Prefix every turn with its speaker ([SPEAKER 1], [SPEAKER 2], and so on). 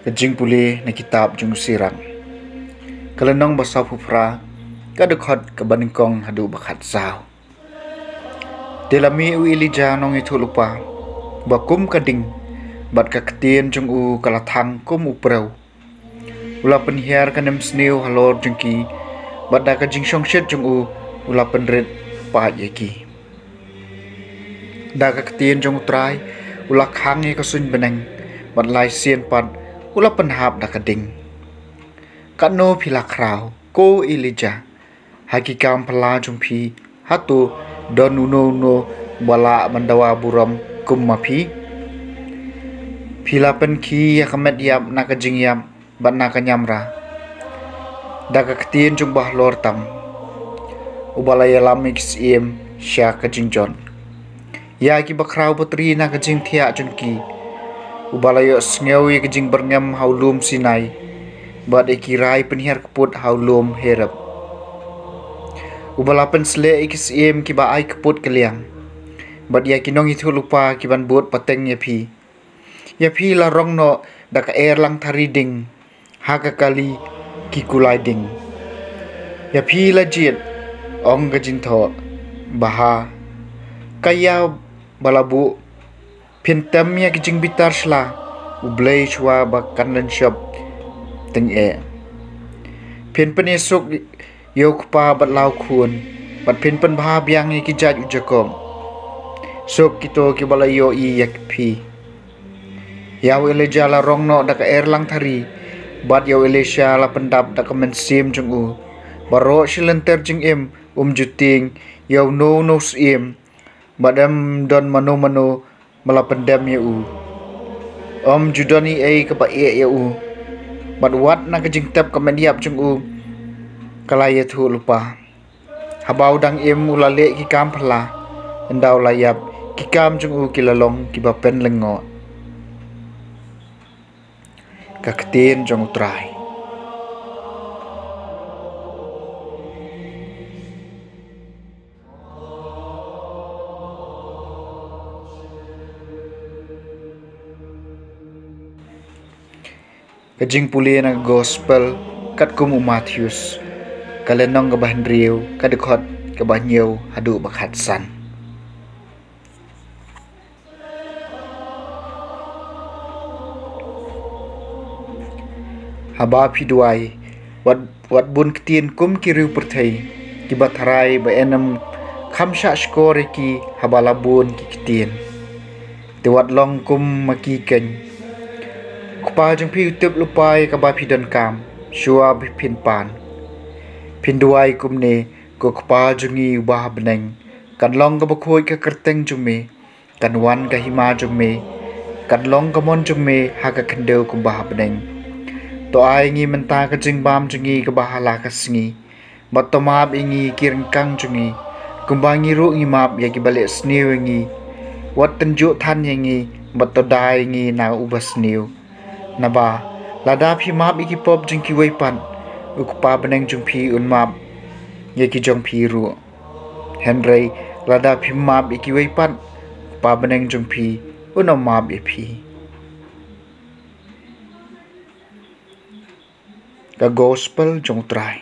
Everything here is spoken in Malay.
[SPEAKER 1] ke Jingpule na kitab jung SIRAK. Kalenong basa pupra ka dekhot ke BANYNGKONG hadu bakhat sao. Delami u ilija nong itu lupa bakum kading bat ka ketien jung u kalathang kum uprau. Ula penhiar kanem sneu halor jungki bat da ka jingsong shet jung u ula penret pa yeki. Da ka ketien jung utrai ula khang ye ka sun beneng bat lai sien pat ula penhap da ka ding. Kano pila krau ko ilija hakikam pala jumpi hatu don uno bala mandawa buram kummapi pila penki ya kamet yap naka jingyam bat naka nyamra daga ketien jung bah lor tam ubala ya lamix iem sya ka jingjon ya ki bakrau putri naka jing thia junki ubala yo sngewi ka jing berngam haulum sinai bat ikirai penhiar keput haulum herap ubala pensle ikis iem ki ba ai keput keliang bat ya kinong itu lupa ki ban buat pateng ya phi la rong no dak air lang thari ding ha ka kali ki kulai ding ya phi la jit ong ga jin tho baha kaya balabu pintam ya ki jing bitar sla ublei chwa ba kanlen shop teng e pin penesuk yok pa bat lau khun bat pin pen bha biang ki jaj ujakom sok kito ki balayo i yak phi yaw eleja la rong no dak air lang thari bat yaw elesha la pendap dak mensim jung u baro silenter jing em juting yaw no sim badam don mano mala pendam ya u judoni ai ka ba e ya u bat wat na ka jing tap ka mendiap jung u kalaya thu lupa habau dang em ulale ki kam phla endau layap ki kam jung u kilalong ki ba pen lengo ka ketien jong utrai ka Jingpule na gospel kat kum MATHEUS kalenong ka bahandriu ka dekhot ka banyew hadu bakhat san. Haba piduai wat bun ketien kum kiriu perthai ki batharai ba enam khamsha skore ki habala bun ki ketien te wat long kum maki ken kupa jung pi utip lupai ka ba pidan kam shua bi pin pan pinduai kum ne ko kupa jungi ubah beneng kan long ka bakhoi ka kerteng jume kan wan ka hima jume kan long ka mon jume ha ka khendeu kum bah beneng to ai ngi menta ka jing bam jungi ka bahala ka sngi batomab ingi kirengkang jungi kumbangi ru ngi map ya ki bale sniu ngi wat tenju than ngi batodai ngi na ubas sniu naba lada phi map iki pop jing ki wei pan ukpa beneng jung phi un map ye ki jong phi ru henry lada phi map iki wei pan pa beneng jung phi un map e phi ka gospel jong trai